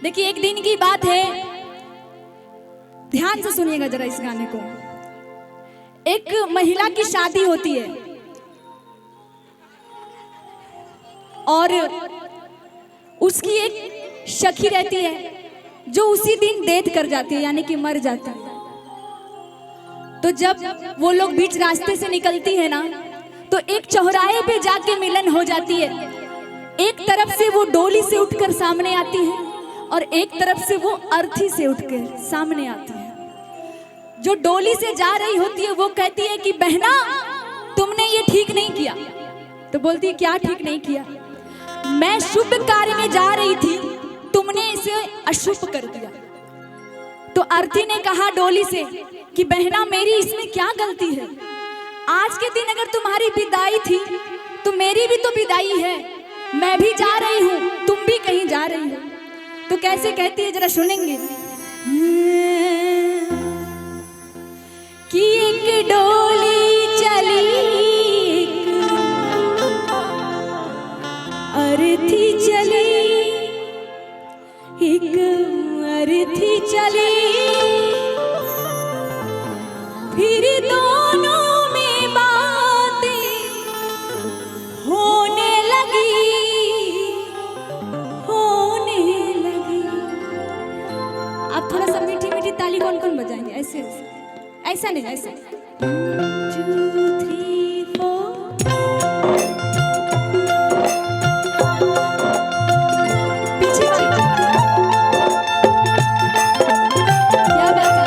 देखिए एक दिन की बात है, ध्यान से सुनिएगा जरा इस गाने को। एक महिला की शादी होती है और उसकी एक सखी रहती है जो उसी दिन डेथ कर जाती है, यानी कि मर जाती है। तो जब वो लोग बीच रास्ते से निकलती है ना, तो एक चौराहे पे जाके मिलन हो जाती है। एक तरफ से वो डोली से उठकर सामने आती है और एक तरफ से वो अर्थी से उठकर सामने आती है। जो डोली से जा रही होती है वो कहती है कि बहना तुमने ये ठीक नहीं किया। तो बोलती है क्या ठीक नहीं किया? मैं शुभ कार्य में जा रही थी, तुमने इसे अशुभ कर दिया। तो अर्थी ने कहा डोली से कि बहना मेरी इसमें क्या गलती है? आज के दिन अगर तुम्हारी विदाई थी तो मेरी भी तो विदाई है, मैं भी जा रही हूँ, तुम भी कहीं जा रही हो। तो कैसे कहती है जरा सुनेंगे कि एक डोली चली अर्थी चली, एक अर्थी चली, फिर दोनों में बातें होने लगी, होने लगी। आप थोड़ा सा मीठी मीठी ताली कौन कौन बजाएंगे? ऐसे ऐसा नहीं, ऐसा 1 2 3 4 पीछे क्या बात है।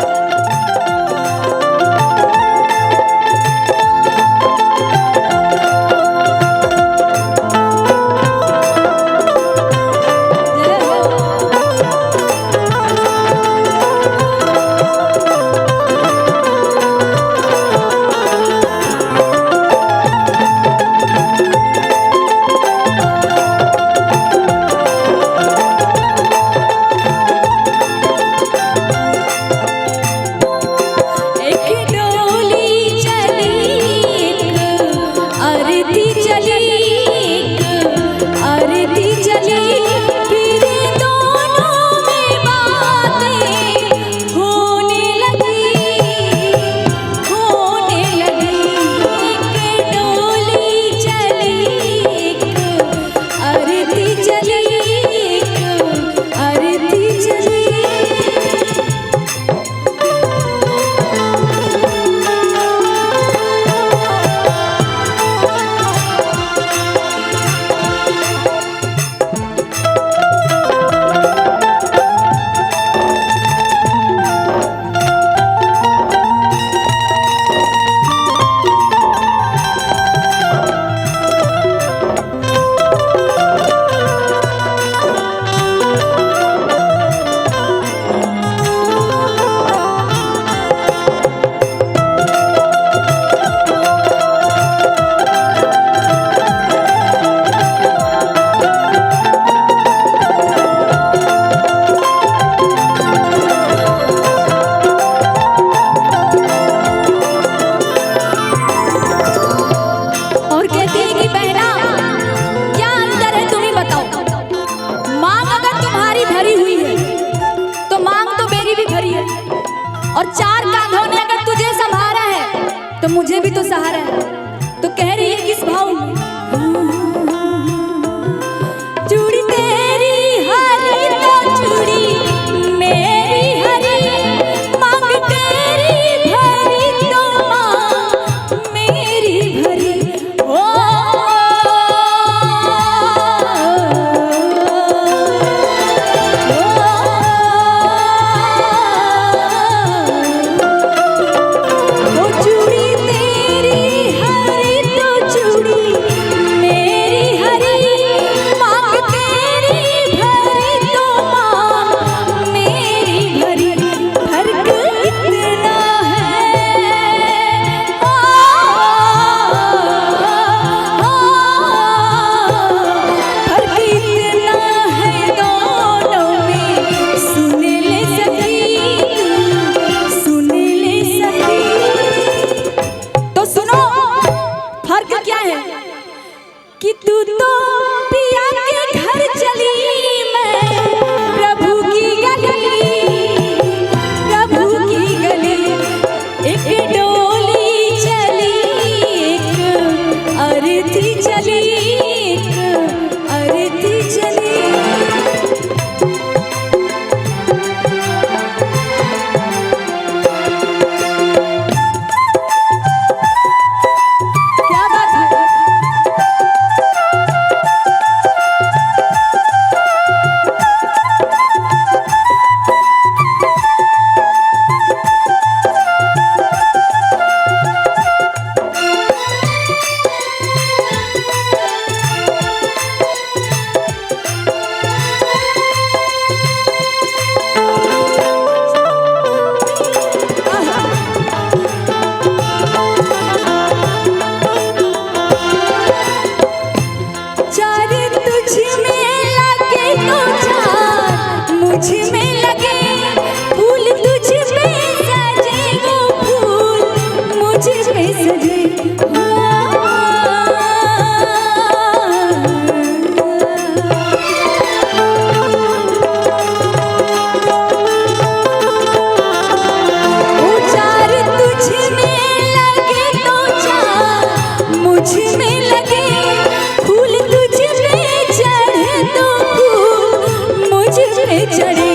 चढ़ी,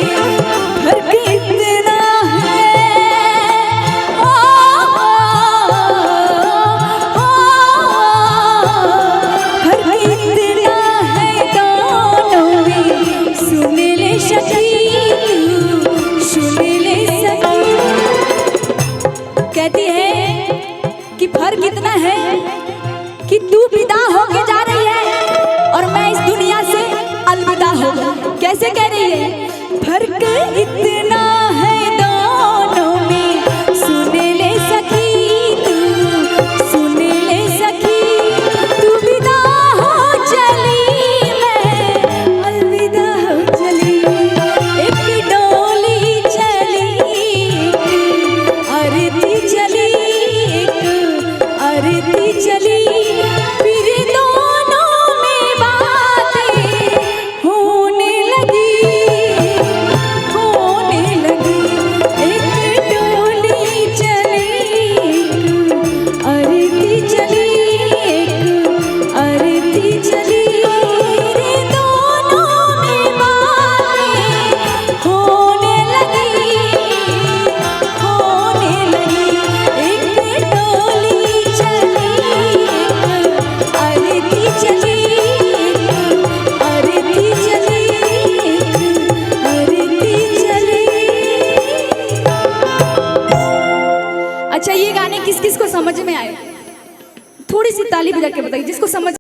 फर्क इतना है। फर्क इतना है दोनों में, सुन ले सखी सुन ले सखी। कहती है कि फर्क इतना है कि तू विदा होके जा रही है और मैं इस दुनिया से अलविदा हो गई। कैसे कह रही है? फर्क इतना है दोनों में, सुन ले सखी तू सुन ले सखी। तू विदा हो चली, मैं अलविदा हो चली। एक डोली चली, आरती चली, एक आरती चली, फिर दोनों में बातें होने लगी, होने लगी। एक डोली चली, एक आरती चली, एक आरती चली, फिर दोनों में बातें होने लगी, होने लगी। एक डोली चली, एक आरती चली, एक आरती चली, एक आरती चली। अच्छा, ये गाने किस किस को समझ में आए? थोड़ी सी ताली बजा के बताइए जिसको समझ